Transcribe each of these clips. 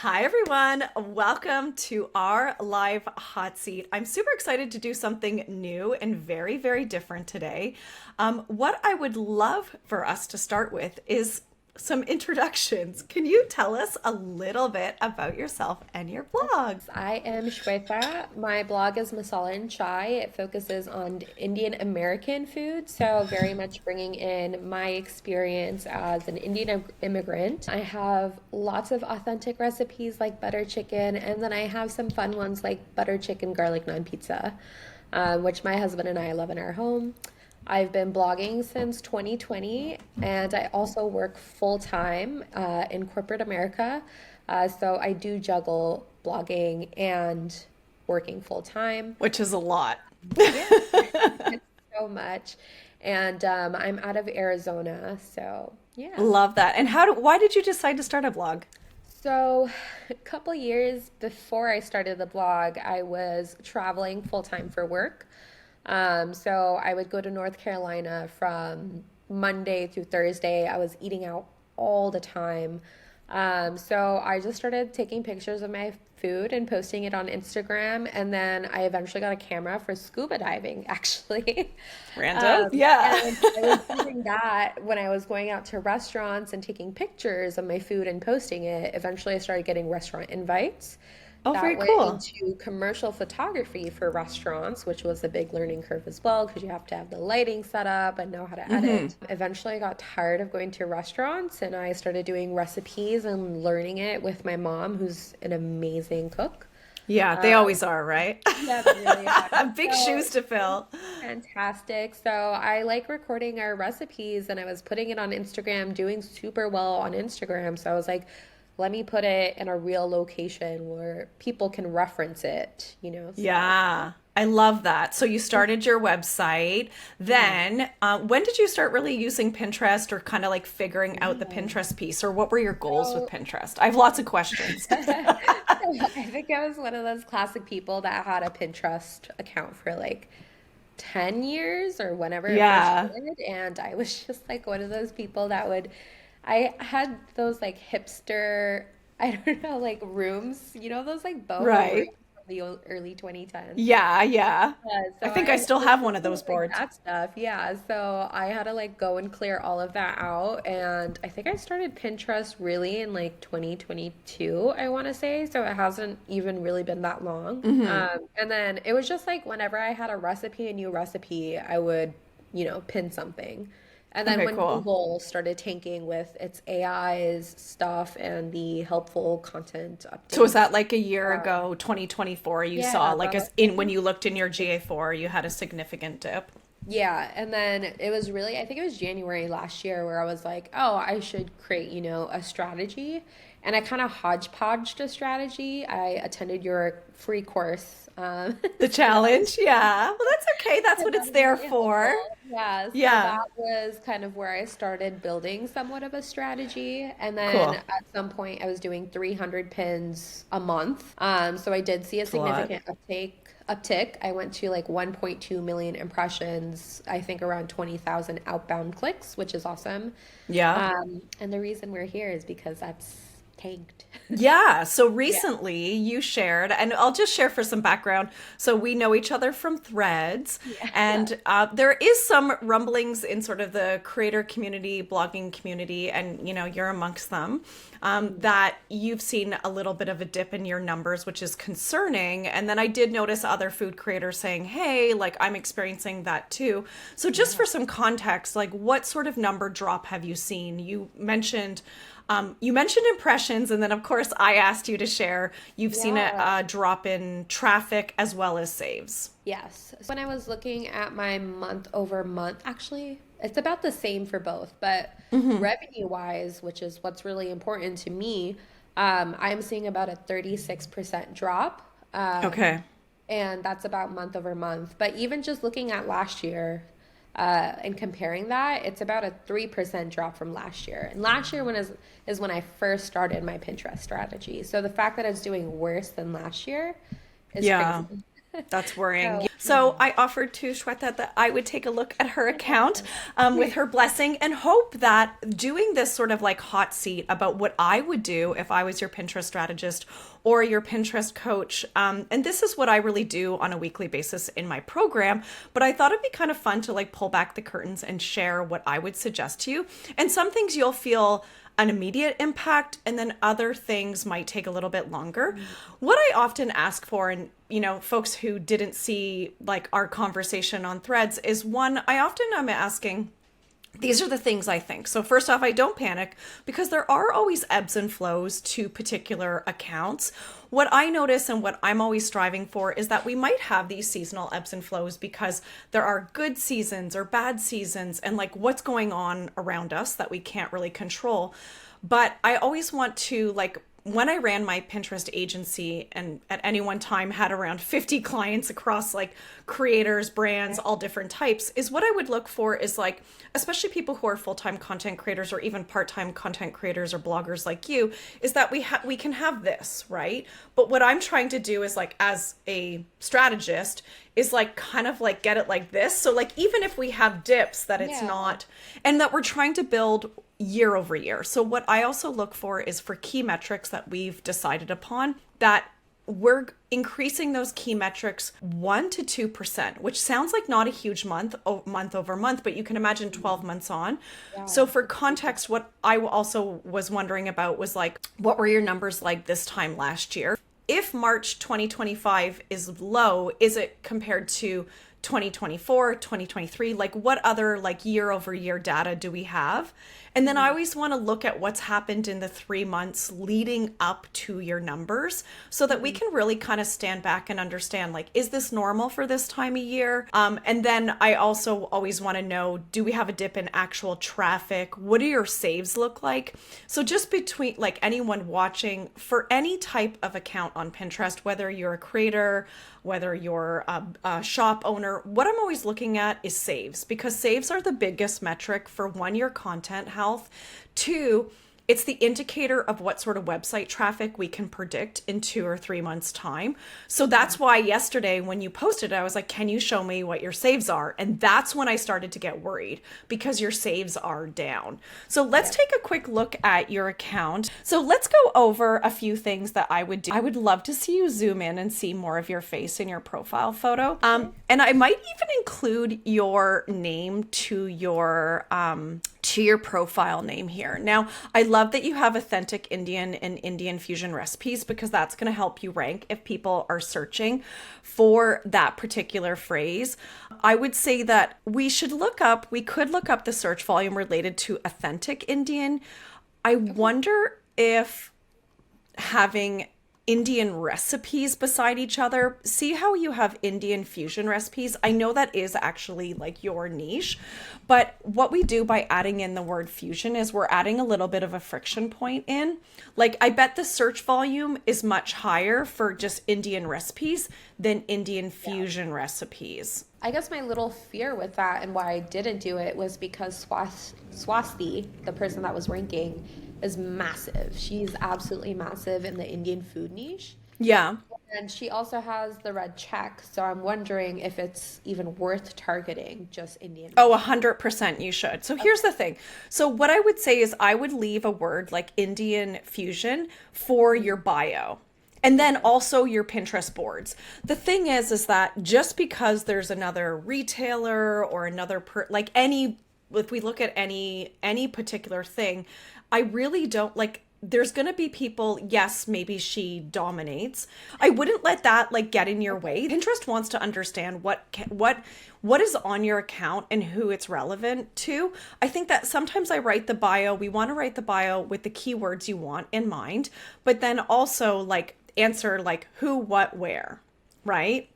Hi, everyone. Welcome to our live hot seat. I'm super excited to do something new and very, very different today. What I would love for us to start with is some introductions. Can you tell us a little bit about yourself and your blog? I am Shweta. My blog is Masala and Chai. It focuses on Indian American food, so very much bringing in my experience as an Indian immigrant. I have lots of authentic recipes like butter chicken, and then I have some fun ones like butter chicken garlic naan pizza, which my husband and I love in our home. I've been blogging since 2020, and I also work full time in corporate America. So I do juggle blogging and working full time. Which is a lot. Yeah, it's so much. And I'm out of Arizona. So yeah. Love that. And why did you decide to start a blog? So a couple years before I started the blog, I was traveling full time for work. So I would go to North Carolina from Monday through Thursday. I was eating out all the time. So I just started taking pictures of my food and posting it on Instagram. And then I eventually got a camera for scuba diving, actually. Random? Yeah. And I was using that when I was going out to restaurants and taking pictures of my food and posting it. Eventually, I started getting restaurant invites. Oh, That very went cool. into commercial photography for restaurants, which was a big learning curve as well, because you have to have the lighting set up and know how to edit. Eventually, I got tired of going to restaurants and I started doing recipes and learning it with my mom, who's an amazing cook. Yeah, they always are, right? Yeah, they really are. Big So shoes to fill. fantastic. So I like recording our recipes and I was putting it on Instagram, doing super well on Instagram. So I was like, let me put it in a real location where people can reference it, so. Yeah, I love that. So you started your website. Mhm. Then, when did you start really using Pinterest or kind of like figuring out the Yeah. Pinterest piece? Or what were your goals with So Pinterest? I have lots of questions. I think I was one of those classic people that had a Pinterest account for like 10 years or whenever it first Yeah, started. And I was just like one of those people that I had those like hipster, I don't know, like rooms, those like boho rooms right. from the early 2010s. Yeah, yeah. So I think I I still was have one of into those like boards. that stuff. Yeah. So I had to like go and clear all of that out. And I think I started Pinterest really in like 2022, I want to say. So it hasn't even really been that long. And then it was just like whenever I had a new recipe, I would, pin something. And then Okay, when cool. Google started tanking with its AI's stuff and the helpful content So was updates, that like a year um, ago, 2024, you saw yeah, like about as I in when think. you looked in your GA4, you had a significant dip? Yeah, and then it was really, I think it was January last year where I was like, oh, I should create, a strategy. And I kind of hodgepodged a strategy. I attended your free course. The So that was challenge? Yeah. Well, that's okay. That's and what that it's was there really for. helpful. Yeah, so Yeah. that was kind of where I started building somewhat of a strategy. And then Cool. at some point, I was doing 300 pins a month. So I did see a It's a lot. significant uptick. I went to like 1.2 million impressions, I think around 20,000 outbound clicks, which is awesome. Yeah. And the reason we're here is because that's tanked. Yeah. So Yeah. recently you shared, and I'll just share for some background. So we know each other from threads, Yeah. and there is some rumblings in sort of the creator community, blogging community, and you're amongst them, that you've seen a little bit of a dip in your numbers, which is concerning. And then I did notice other food creators saying, hey, like I'm experiencing that too. So just Yeah. for some context, like what sort of number drop have you seen? You mentioned impressions, and then of course I asked you to share. You've seen Yeah. a drop in traffic as well as saves. Yes. So when I was looking at my month over month, actually, it's about the same for both, but revenue wise, which is what's really important to me, I'm seeing about a 36% drop. Okay. And that's about month over month. But even just looking at last year, and comparing that, it's about a 3% drop from last year. And last year is when I first started my Pinterest strategy. So the fact that it's doing worse than last year is Yeah. crazy. That's worrying. So, So I offered to Shweta that I would take a look at her account with her blessing and hope that doing this sort of like hot seat about what I would do if I was your Pinterest strategist or your Pinterest coach. And this is what I really do on a weekly basis in my program. But I thought it'd be kind of fun to like pull back the curtains and share what I would suggest to you. And some things you'll feel an immediate impact, and then other things might take a little bit longer. What I often ask for, and folks who didn't see like our conversation on Threads, is one, I often am asking, these are the things I think. So first off, I don't panic because there are always ebbs and flows to particular accounts. What I notice and what I'm always striving for is that we might have these seasonal ebbs and flows because there are good seasons or bad seasons and like what's going on around us that we can't really control. But I always want to like, when I ran my Pinterest agency and at any one time had around 50 clients across like creators, brands, all different types, is what I would look for is like, especially people who are full-time content creators or even part-time content creators or bloggers like you, is that we can have this, right? But what I'm trying to do is like, as a strategist, is like kind of like get it like this. So like, even if we have dips that it's not, and that we're trying to build year over year. So what I also look for is for key metrics that we've decided upon, that we're increasing those key metrics 1 to 2%, which sounds like not a huge month over month, but you can imagine 12 months on. Yeah. So for context, what I also was wondering about was like, what were your numbers like this time last year? If March 2025 is low, is it compared to 2024, 2023, like what other like year over year data do we have? And then I always want to look at what's happened in the 3 months leading up to your numbers so that we can really kind of stand back and understand, like, is this normal for this time of year? And then I also always want to know, do we have a dip in actual traffic? What do your saves look like? So just between like anyone watching for any type of account on Pinterest, whether you're a creator, whether you're a shop owner, what I'm always looking at is saves, because saves are the biggest metric for one, your content health, two, it's the indicator of what sort of website traffic we can predict in 2 or 3 months' time. So that's why yesterday when you posted it, I was like, can you show me what your saves are? And that's when I started to get worried because your saves are down. So let's take a quick look at your account. So let's go over a few things that I would do. I would love to see you zoom in and see more of your face in your profile photo. And I might even include your name to your profile name here. Now, I love that you have authentic Indian and Indian fusion recipes because that's going to help you rank if people are searching for that particular phrase. I would say that we could look up the search volume related to authentic Indian. I wonder if having Indian recipes beside each other. See how you have Indian fusion recipes? I know that is actually like your niche, but what we do by adding in the word fusion is we're adding a little bit of a friction point in. Like I bet the search volume is much higher for just Indian recipes than Indian fusion recipes. I guess my little fear with that and why I didn't do it was because Swasti, the person that was ranking, is massive. She's absolutely massive in the Indian food niche. Yeah. And she also has the red check. So I'm wondering if it's even worth targeting just Indian. Oh, 100% you should. So here's the thing. So what I would say is I would leave a word like Indian fusion for your bio. And then also your Pinterest boards. The thing is that just because there's another retailer or another, like any, if we look at any particular thing, I really don't like, there's going to be people, yes, maybe she dominates. I wouldn't let that like get in your way. Pinterest wants to understand what is on your account and who it's relevant to. I think that sometimes I write the bio, we want to write the bio with the keywords you want in mind, but then also like answer like who, what, where, right?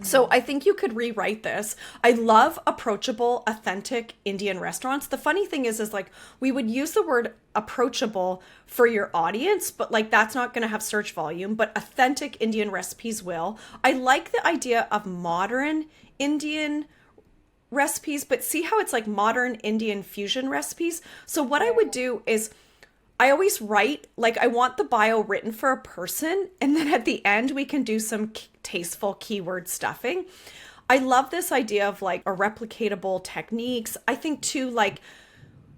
So I think you could rewrite this. I love approachable, authentic Indian restaurants. The funny thing is like we would use the word approachable for your audience, but like that's not going to have search volume, but authentic Indian recipes will. I like the idea of modern Indian recipes, but see how it's like modern Indian fusion recipes. So what I would do is I always write, like, I want the bio written for a person, and then at the end, we can do some tasteful keyword stuffing. I love this idea of like a replicatable techniques. I think too, like,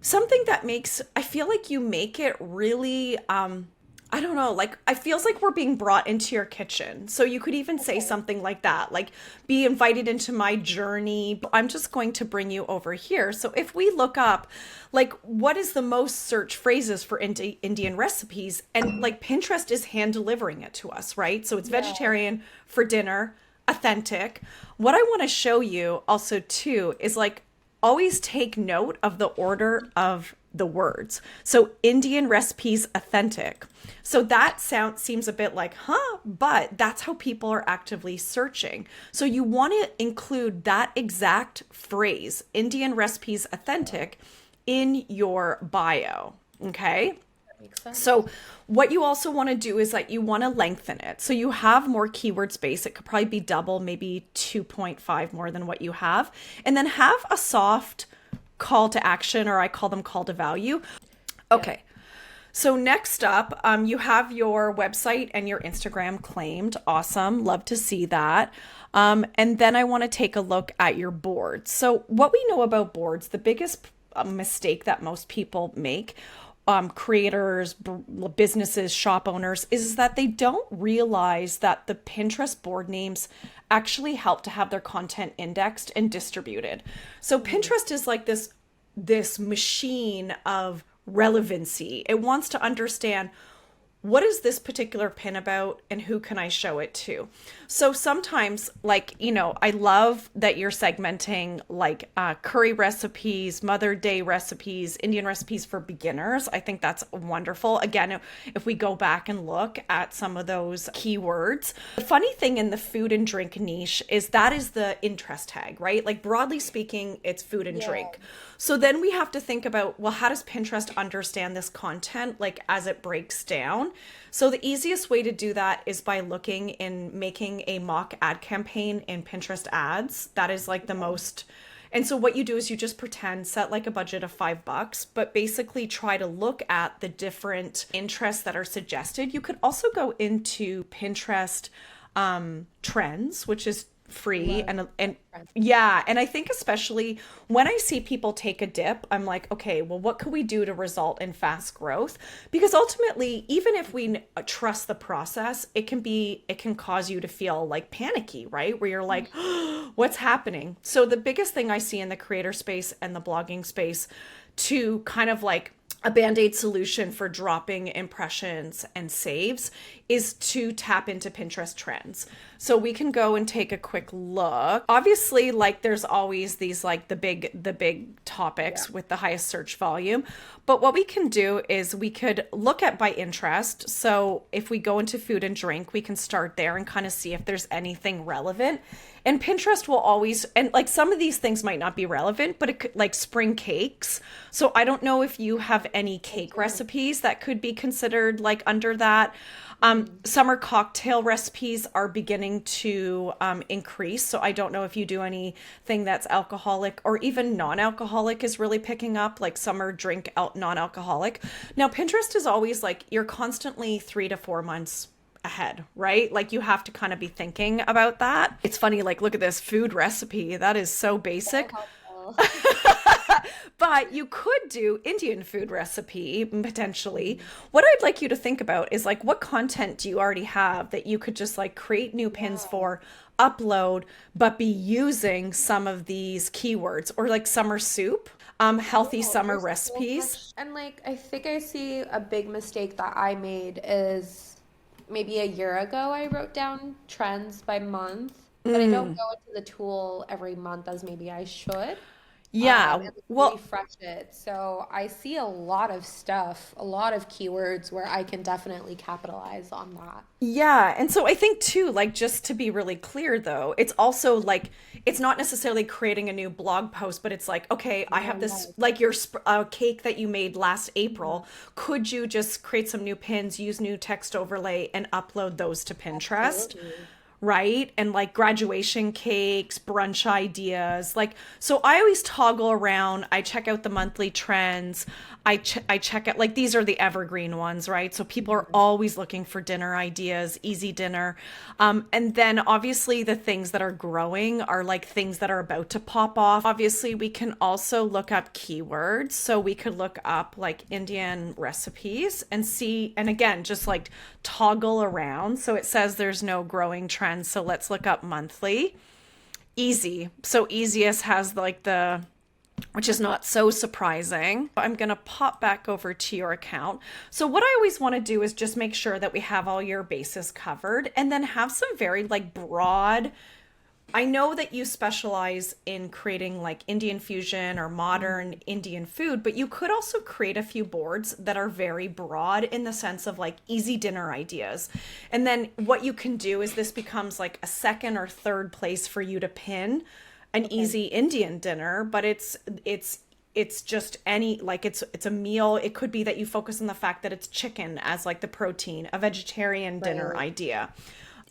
something that makes, I feel like you make it really, I don't know, like, I feels like we're being brought into your kitchen. So you could even say Okay. something like that, like, be invited into my journey. I'm just going to bring you over here. So if we look up, like, what is the most search phrases for Indian recipes? And like, Pinterest is hand delivering it to us, right? So it's Yeah. vegetarian for dinner, authentic. What I want to show you also too is like, always take note of the order of the words. So Indian recipes authentic. So that sound seems a bit like, huh, but that's how people are actively searching. So you want to include that exact phrase, Indian recipes authentic, in your bio. Okay. That makes sense. So what you also want to do is that you want to lengthen it. So you have more keyword space. It could probably be double, maybe 2.5 more than what you have. And then have a soft call to action, or I call them call to value. Yeah. Okay. So next up, you have your website and your Instagram claimed. Awesome. Love to see that. And then I want to take a look at your boards. So what we know about boards, the biggest mistake that most people make, creators, businesses, shop owners, is that they don't realize that the Pinterest board names actually help to have their content indexed and distributed. So Mhm. Pinterest is like this machine of relevancy. It wants to understand, what is this particular pin about and who can I show it to? So sometimes, like, I love that you're segmenting like curry recipes, Mother Day recipes, Indian recipes for beginners. I think that's wonderful. Again, if we go back and look at some of those keywords, the funny thing in the food and drink niche is that is the interest tag, right? Like, broadly speaking, it's food and Yeah. drink. So then we have to think about, well, how does Pinterest understand this content, like, as it breaks down? So the easiest way to do that is by looking and making a mock ad campaign in Pinterest ads. That is like the most. And so what you do is you just pretend, set like a budget of $5, but basically try to look at the different interests that are suggested. You could also go into Pinterest trends, which is free, Love and friends. yeah, and I think especially when I see people take a dip, I'm like, okay, well, what could we do to result in fast growth? Because ultimately, even if we trust the process, it can cause you to feel like panicky, right? Where you're like, what's happening? So the biggest thing I see in the creator space and the blogging space, to kind of like a band-aid solution for dropping impressions and saves, is to tap into Pinterest trends. So we can go and take a quick look. Obviously, like, there's always these like the big Yeah. topics with the highest search volume. But what we can do is we could look at by interest. So if we go into food and drink, we can start there and kind of see if there's anything relevant. And Pinterest will always, and like, some of these things might not be relevant, but it could, like, spring cakes. So I don't know if you have any I cake do. recipes that could be considered like under that. Mhm. Summer cocktail recipes are beginning to increase. So I don't know if you do anything that's alcoholic, or even non-alcoholic is really picking up, like summer drink non-alcoholic. Now, Pinterest is always like, you're constantly 3 to 4 months ahead, right? Like, you have to kind of be thinking about that. It's funny, like, look at this food recipe. That is so So basic. helpful. But you could do Indian food recipe potentially. What I'd like you to think about is like, what content do you already have that you could just like create new pins Yeah. for, upload, but be using some of these keywords, or like summer soup, healthy No, summer there's so recipes. much. And like, I think I see a big mistake that I made is maybe a year ago, I wrote down trends by month, but I don't Mm, go into the tool every month as maybe I should. yeah. And like Well, refresh it. So I see a lot of stuff, a lot of keywords where I can definitely capitalize on that. yeah, and so I think too, like, just to be really clear though, it's also like, it's not necessarily creating a new blog post, but it's like, okay, I have this, No. like, your cake that you made last Mhm. April. Could you just create some new pins, use new text overlay, and upload those to Pinterest? Absolutely. right? And like graduation cakes, brunch ideas. Like, so I always toggle around. I check out the monthly trends. I check out, like, these are the evergreen ones, right? So people are Mhm. always looking for dinner ideas, easy dinner. And then obviously the things that are growing are like things that are about to pop off. Obviously, we can also look up keywords. So we could look up like Indian recipes and see, and again, just like toggle around. So it says there's no growing trends. So let's look up monthly. Easy. So easiest has like the, which is not so surprising. I'm going to pop back over to your account. So what I always want to do is just make sure that we have all your bases covered and then have some very like broad. I know that you specialize in creating like Indian fusion or modern Indian food, but you could also create a few boards that are very broad in the sense of like easy dinner ideas. And then what you can do is this becomes like a second or third place for you to pin an Okay. easy Indian dinner, but it's just any, like, it's a meal. It could be that you focus on the fact that it's chicken as like the protein, a vegetarian dinner Right. idea.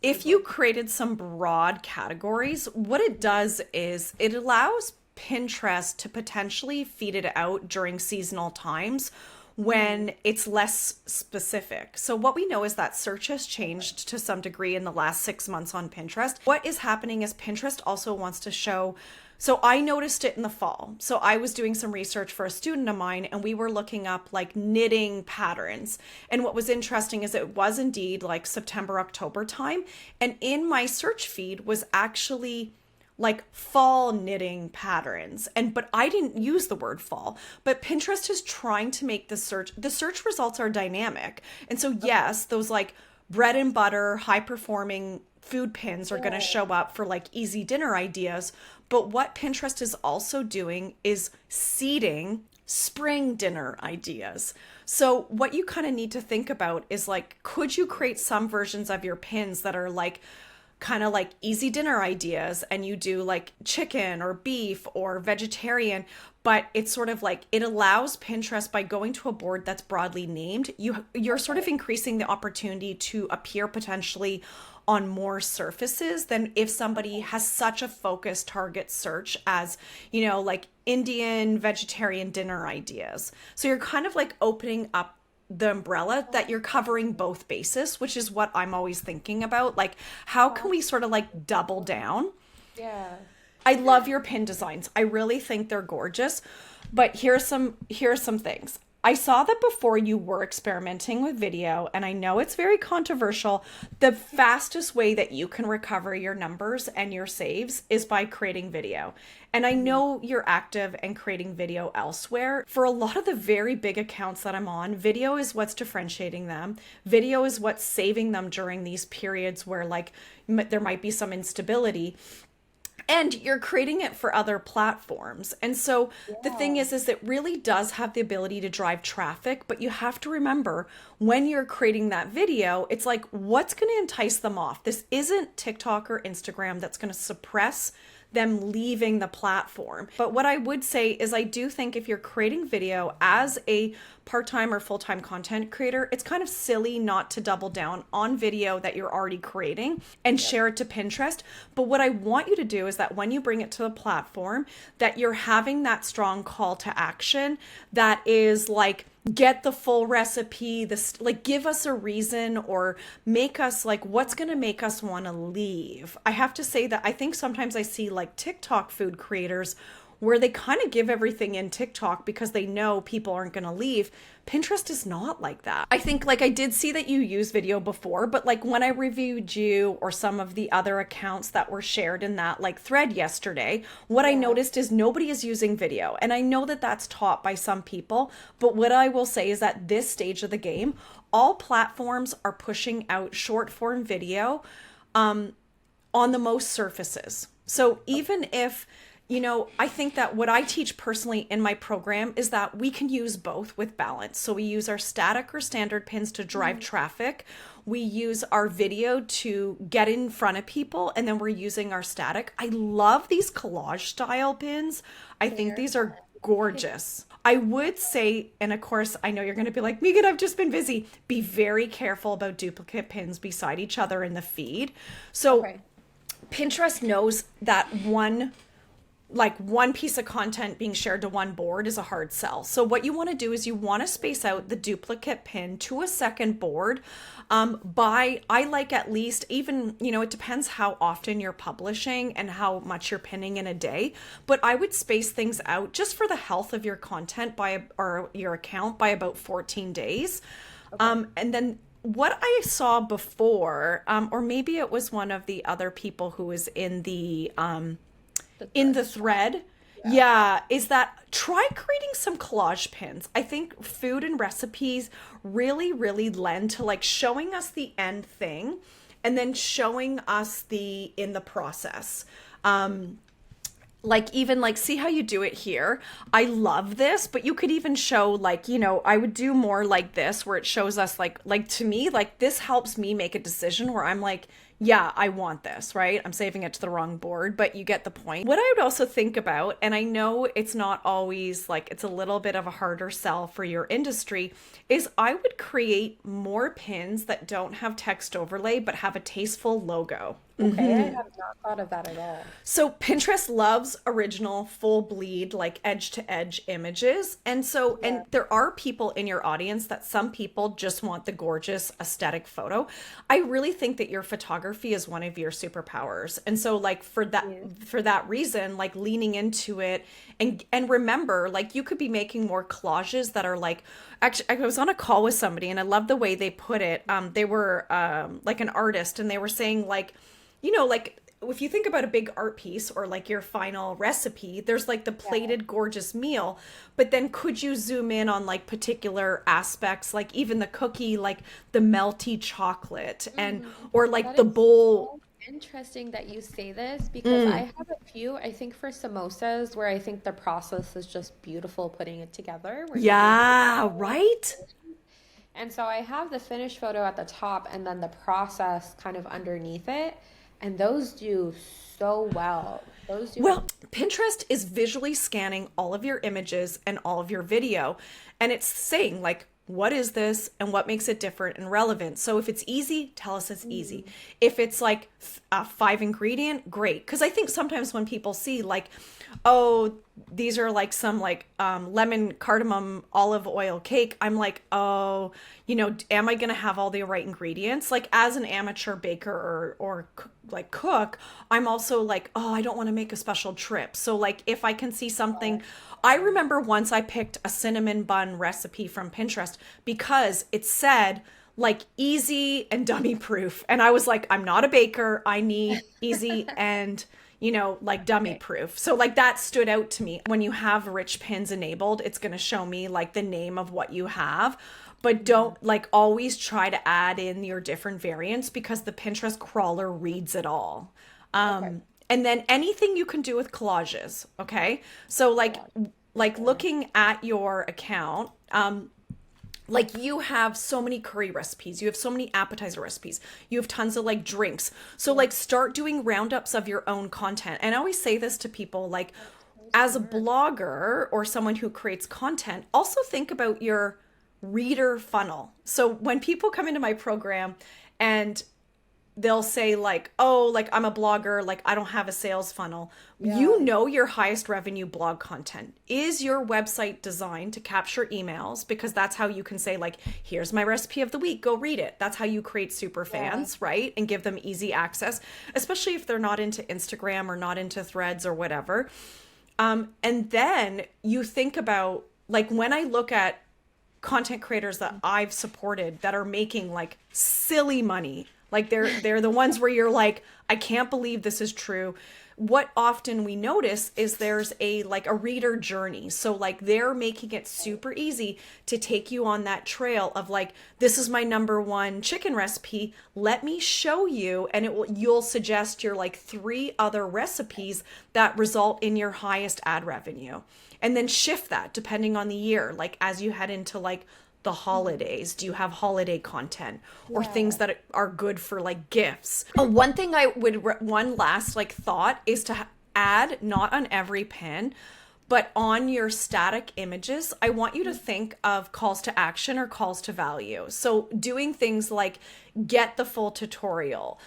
If you created some broad categories, what it does is it allows Pinterest to potentially feed it out during seasonal times Mhm. when it's less specific. So what we know is that search has changed to some degree in the last 6 months on Pinterest. What is happening is Pinterest also wants to show. So I noticed it in the fall. So I was doing some research for a student of mine and we were looking up like knitting patterns. And what was interesting is it was indeed like September, October time. And in my search feed was actually like fall knitting patterns. And but I didn't use the word fall. But Pinterest is trying to make the search results are dynamic. And so Okay. yes, those like bread and butter, high performing food pins are going to Yeah. show up for like easy dinner ideas. But what Pinterest is also doing is seeding spring dinner ideas. So, what you kind of need to think about is like, could you create some versions of your pins that are like kind of like easy dinner ideas and you do like chicken or beef or vegetarian, but it's sort of like it allows Pinterest by going to a board that's broadly named, you're sort of Okay. increasing the opportunity to appear potentially on more surfaces than if somebody Okay. has such a focused target search as, like Indian vegetarian dinner ideas. So you're kind of like opening up the umbrella that you're covering both bases, which is what I'm always thinking about. Like, how can we sort of like double down? Yeah. I love your pin designs. I really think they're gorgeous. But here's some things. I saw that before you were experimenting with video, and I know it's very controversial. The fastest way that you can recover your numbers and your saves is by creating video. And I Mhm. know you're active and creating video elsewhere. For a lot of the very big accounts that I'm on, video is what's differentiating them. Video is what's saving them during these periods where like there might be some instability, and you're creating it for other platforms. And so the thing Yeah. is it really does have the ability to drive traffic, but you have to remember when you're creating that video, it's like, what's going to entice them off? This isn't TikTok or Instagram that's going to suppress them leaving the platform. But what I would say is I do think if you're creating video as a part-time or full-time content creator, it's kind of silly not to double down on video that you're already creating and Yep. share it to Pinterest. But what I want you to do is that when you bring it to the platform, that you're having that strong call to action that is like, get the full recipe, this, like, give us a reason or make us like, what's going to make us want to leave. I have to say that I think sometimes I see like TikTok food creators where they kind of give everything in TikTok because they know people aren't going to leave. Pinterest is not like that. I think like I did see that you use video before, but like when I reviewed you or some of the other accounts that were shared in that like thread yesterday, what I Yeah. noticed is nobody is using video. And I know that that's taught by some people, but what I will say is that this stage of the game, all platforms are pushing out short form video on the most surfaces. So even if, I think that what I teach personally in my program is that we can use both with balance. So we use our static or standard pins to drive Mhm. traffic. We use our video to get in front of people, and then we're using our static. I love these collage style pins. I think They're these are gorgeous. I would say, and of course, I know you're going to be like, Megan, I've just been busy. Be very careful about duplicate pins beside each other in the feed. So Okay. Pinterest knows that one piece of content being shared to one board is a hard sell. So what you want to do is you want to space out the duplicate pin to a second board. I like at least, even, it depends how often you're publishing and how much you're pinning in a day, but I would space things out just for the health of your content or your account by about 14 days. And then what I saw before, or maybe it was one of the other people who was The in thread. the thread, Yeah. yeah, is that try creating some collage pins. I think food and recipes really, really lend to like showing us the end thing and then showing us the in the process. Like even like see how you do it here. I love this, but you could even show like, I would do more like this where it shows us like to me, like this helps me make a decision where I'm like, yeah, I want this, right? I'm saving it to the wrong board, but you get the point. What I would also think about, and I know it's not always like it's a little bit of a harder sell for your industry, is I would create more pins that don't have text overlay but have a tasteful logo. Okay, I have not thought of that at all. So Pinterest loves original full bleed, like edge to edge images. And so, Yeah. and there are people in your audience that some people just want the gorgeous aesthetic photo. I really think that your photography is one of your superpowers. And so like Yeah. for that reason, like leaning into it and remember, like you could be making more collages that are like, actually, I was on a call with somebody and I love the way they put it. They were like an artist and they were saying like, like if you think about a big art piece or like your final recipe, there's like the Yeah. plated gorgeous meal, but then could you zoom in on like particular aspects, like even the cookie, like the melty chocolate and or like That the is bowl. so interesting that you say this because Mm, I have a few, I think for samosas where I think the process is just beautiful putting it together where you do the yeah, right? and so I have the finished photo at the top and then the process kind of underneath it. And those do so well. Those do Well, Pinterest is visually scanning all of your images and all of your video, and it's saying, like, what is this and what makes it different and relevant? So if it's easy, tell us it's easy. If it's like a five ingredient, great. Because I think sometimes when people see, like, oh, these are like some like lemon cardamom olive oil cake, I'm like, oh, am I gonna have all the right ingredients? Like as an amateur baker like cook, I'm also like, oh, I don't want to make a special trip. So like if I can see something, I remember once I picked a cinnamon bun recipe from Pinterest because it said like easy and dummy proof. And I was like, I'm not a baker. I need easy and like dummy okay. proof. So like that stood out to me. When you have rich pins enabled, it's going to show me like the name of what you have. But don't like always try to add in your different variants because the Pinterest crawler reads it all. Okay. And then anything you can do with collages, okay? So Collage. like Yeah. looking at your account, like you have so many curry recipes, you have so many appetizer recipes, you have tons of like drinks. So Yeah. like start doing roundups of your own content. And I always say this to people like So as a smart. blogger or someone who creates content, also think about your reader funnel. So when people come into my program and they'll say like, oh, like I'm a blogger, like I don't have a sales funnel. Yeah. Your highest revenue blog content. Is your website designed to capture emails? Because that's how you can say like, here's my recipe of the week, go read it. That's how you create super Yeah. fans, right? And give them easy access, especially if they're not into Instagram or not into threads or whatever. And then you think about like when I look at content creators that I've supported that are making like silly money. Like they're the ones where you're like, I can't believe this is true. What often we notice is there's a like a reader journey. So like they're making it super easy to take you on that trail of like, this is my number one chicken recipe. Let me show you, and you'll suggest your like three other recipes that result in your highest ad revenue. And then shift that depending on the year. Like as you head into like the holidays, do you have holiday content or things Yeah. that are good for like gifts? One thing one last like thought is to add, not on every pin, But on your static images, I want you to think of calls to action or calls to value. So doing things like get the full tutorial,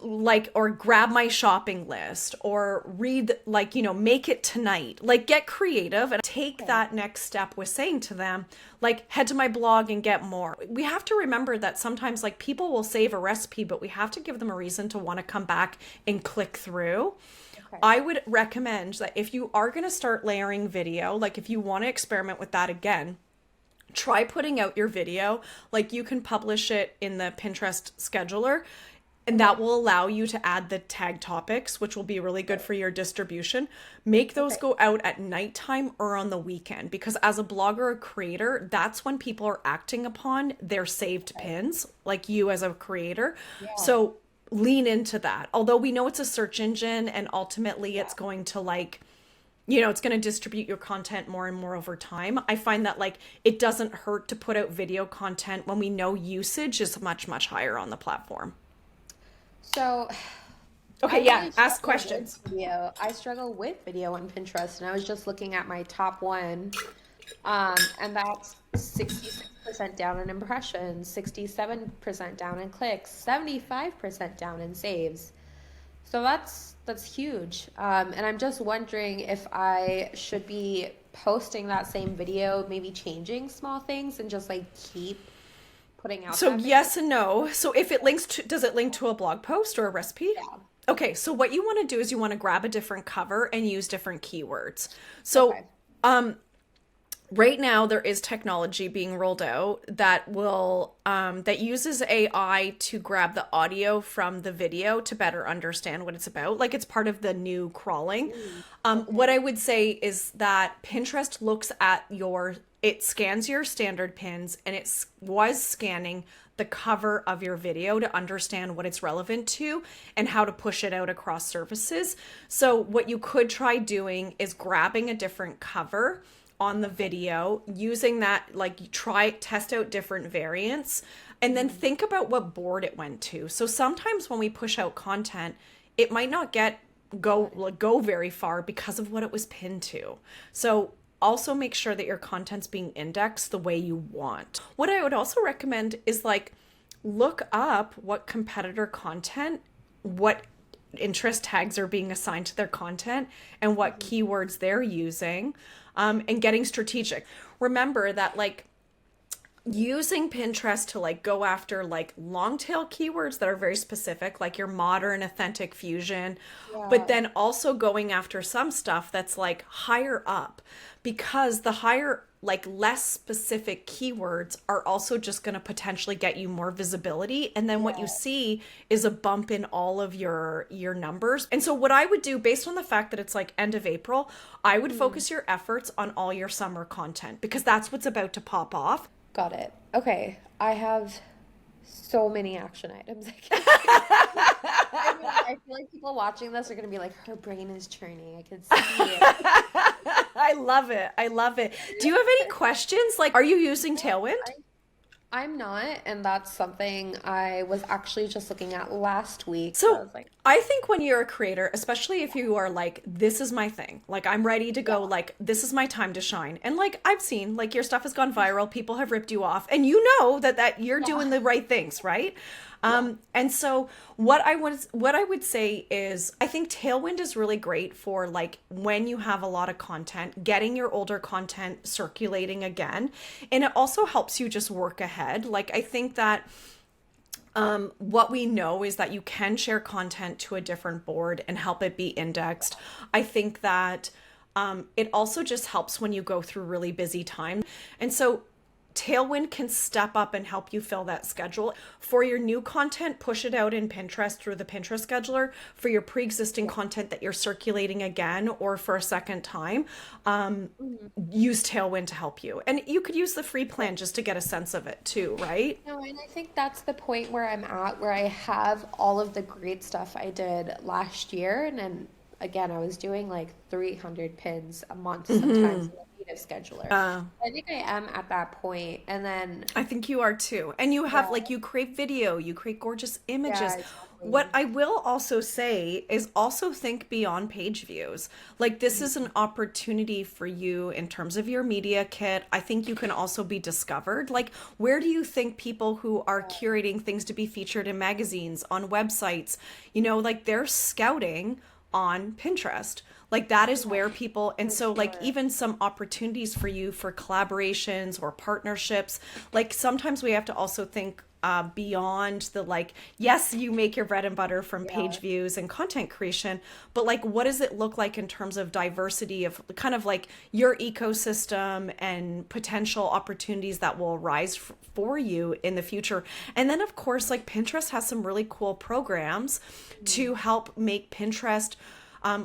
like, or grab my shopping list, or read, like, make it tonight. Like, get creative and take Okay. that next step with saying to them, like, head to my blog and get more. We have to remember that sometimes, like, people will save a recipe, but we have to give them a reason to want to come back and click through. Okay. I would recommend that if you are going to start layering video, like if you want to experiment with that again, try putting out your video. Like, you can publish it in the Pinterest scheduler, and Okay. that will allow you to add the tag topics, which will be really good for your distribution. Make those Okay. go out at nighttime or on the weekend, because as a blogger or creator, that's when people are acting upon their saved Okay. pins, like you as a creator. Yeah. So lean into that. Although we know it's a search engine and ultimately it's Yeah. going to, like, it's going to distribute your content more and more over time. I find that, like, it doesn't hurt to put out video content when we know usage is much, much higher on the platform. So I Okay, yeah, really ask struggle with questions. video. I struggle with video on Pinterest, and I was just looking at my top one, and that's 66% down in impressions, 67% down in clicks, 75% down in saves. So that's huge. And I'm just wondering if I should be posting that same video, maybe changing small things and just like keep putting out So that video. yes and no. So if it links to, does it link to a blog post or a recipe? Yeah. Okay, so what you want to do is you want to grab a different cover and use different keywords. So Okay. right now there is technology being rolled out that will that uses AI to grab the audio from the video to better understand what it's about. Like, it's part of the new crawling. Ooh, What okay. I would say is that Pinterest looks at it scans your standard pins, and was scanning the cover of your video to understand what it's relevant to and how to push it out across surfaces. So what you could try doing is grabbing a different cover on the Okay. video, using that, like, try test out different variants, and then Mhm. think about what board it went to. So sometimes when we push out content, it might not Got it. go very far because of what it was pinned to. So also make sure that your content's being indexed the way you want. What I would also recommend is, like, look up what competitor content, what interest tags are being assigned to their content, and what Mhm. keywords they're using, and getting strategic. Remember that, like, using Pinterest to, like, go after, like, long tail keywords that are very specific, like your modern authentic fusion, but Yeah. then also going after some stuff that's, like, higher up, because the higher, like, less specific keywords are also just going to potentially get you more visibility, and then what you Yeah. see is a bump in all of your numbers. And so what I would do, based on the fact that it's, like, end of April, I would Mhm. focus your efforts on all your summer content, because that's what's about to pop off. Got it. Okay. I have so many action items. I can think of. I feel like people watching this are gonna be like, her brain is churning. I could see it. I love it. I love it. Do you have any questions? Like, are you using No, Tailwind? I'm not, and that's something I was actually just looking at last week. So I So was like, I think when you're a creator, especially if you are like, this is my thing, like, I'm ready to go, yeah, like, this is my time to shine. And, like, I've seen, like, your stuff has gone viral, people have ripped you off, and you know that you're yeah, doing the right things, right? yeah. And so what I would say is, I think Tailwind is really great for, like, when you have a lot of content, getting your older content circulating again. And it also helps you just work ahead. Like, I think that what we know is that you can share content to a different board and help it be indexed. I think that it also just helps when you go through really busy times. And so Tailwind can step up and help you fill that schedule. For your new content, push it out in Pinterest through the Pinterest scheduler. For your pre-existing Yeah. content that you're circulating again or for a second time, Mhm. use Tailwind to help you. And you could use the free Okay. plan just to get a sense of it too, right? No, and I think that's the point where I'm at, where I have all of the great stuff I did last year, and then again, I was doing like 300 pins a month sometimes in the native scheduler. Uh, I think I am at that point. And then, I think you are too. And you have yeah, like, you create video, you create gorgeous images. yeah, What exactly. I will also say is also think beyond page views. Like, this is an opportunity for you in terms of your media kit. I think you can also be discovered. Like, where do you think people who are curating things to be featured in magazines, on websites, like they're scouting on Pinterest? Like that is Yeah, where people, and for so like sure. even some opportunities for you for collaborations or partnerships. Like sometimes we have to also think beyond the like, yes, you make your bread and butter from page Yeah. views and content creation, but like, what does it look like in terms of diversity of kind of like your ecosystem and potential opportunities that will arise for you in the future? And then, of course, like Pinterest has some really cool programs Mhm. to help make Pinterest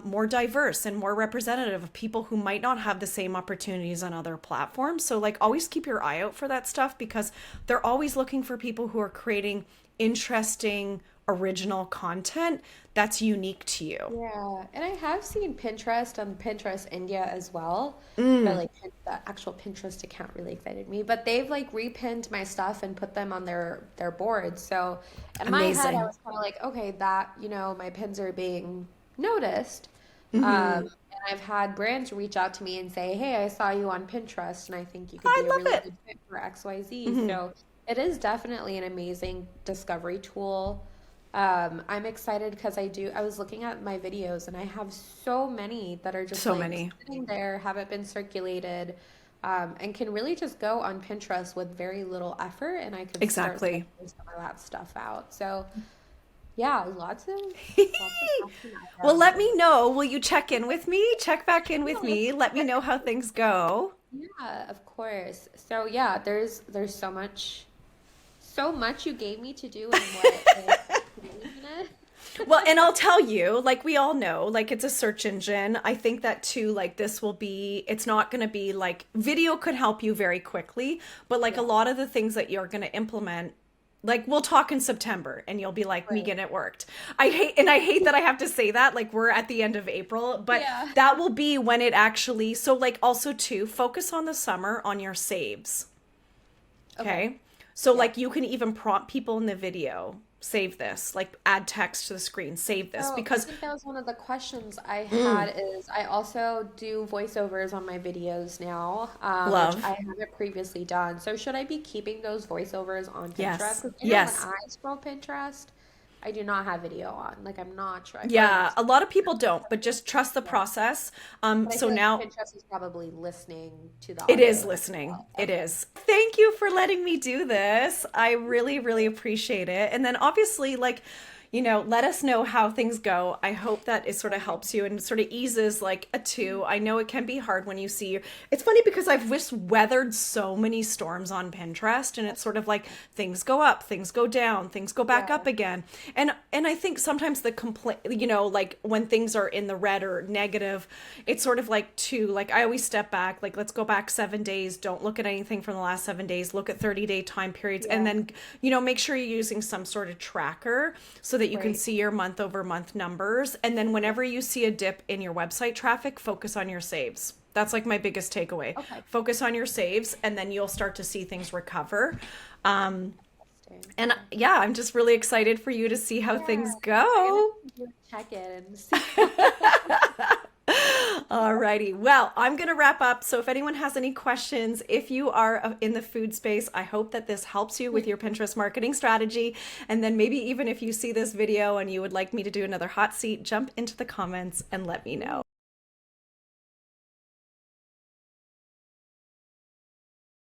more diverse and more representative of people who might not have the same opportunities on other platforms. So, like, always keep your eye out for that stuff because they're always looking for people who are creating interesting, original content that's unique to you. Yeah, and I have seen Pinterest on Pinterest India as well. But like the actual Pinterest account really excited me. But they've like repinned my stuff and put them on their boards. So in my head, I Amazing. was kind of like, okay, that my pins are being noticed. Hmm. And I've had brands reach out to me and say, hey, I saw you on Pinterest, and I think you could I be a love really it. good fit for XYZ. Hmm. So it is definitely an amazing discovery tool. I'm excited because I was looking at my videos and I have so many that are just So like many. sitting there, haven't been circulated, and can really just go on Pinterest with very little effort and I could start Exactly. testing some of that stuff out. So yeah, lots of action Well, items let and me know. Will you check in with me? Check back in with yeah, me. Let me know how things go. yeah, of course. So yeah, there's so much you gave me to do in what like 20 minutes. Well, and I'll tell you, like we all know, like it's a search engine. I think that too, like this will be, it's not going to be like video could help you very quickly, but like a Yeah, lot of the things that you're going to implement, like we'll talk in September and you'll be like, right. Megan, it worked. I hate that I have to say that, like we're at the end of April, but Yeah. that will be when it actually, so like also too, focus on the summer on your saves. Okay. Okay. So, Yeah. like, you can even prompt people in the video, save this, like, add text to the screen, save this, So I because think that was one of the questions I had is I also do voiceovers on my videos now, which love. I haven't previously done. So should I be keeping those voiceovers on Pinterest? Yes. Because I know when Yes. I scroll Pinterest, I do not have video on. Like I'm not sure. I feel like Yeah. A lot of people don't, but just trust the yeah. process. But I So feel like now Pinterest is probably listening to the it is audio as listening. well. It Okay. is. Thank you for letting me do this. I really, really appreciate it. And then obviously, like, let us know how things go. I hope that it sort of Okay. helps you and sort of eases like a two. I know it can be hard when you see. It's funny because I've just weathered so many storms on Pinterest, and it's sort of like things go up, things go down, things go back Yeah. up again. And I think sometimes the complaint, like when things are in the red or negative, it's sort of like two. Like I always step back. Like let's go back 7 days. Don't look at anything from the last 7 days. Look at 30-day time periods, and Yeah. then make sure you're using some sort of tracker so that you can Right. see your month over month numbers. And then Yeah. whenever you see a dip in your website traffic, focus on your saves. That's like my biggest takeaway. Okay. Focus on your saves, and then you'll start to see things recover. Um, Interesting. and Okay. yeah, I'm just really excited for you to see how Yeah. things I'm gonna go. do a check-in and see how Alrighty. Well, I'm going to wrap up. So if anyone has any questions, if you are in the food space, I hope that this helps you with your Pinterest marketing strategy. And then maybe even if you see this video and you would like me to do another hot seat, jump into the comments and let me know.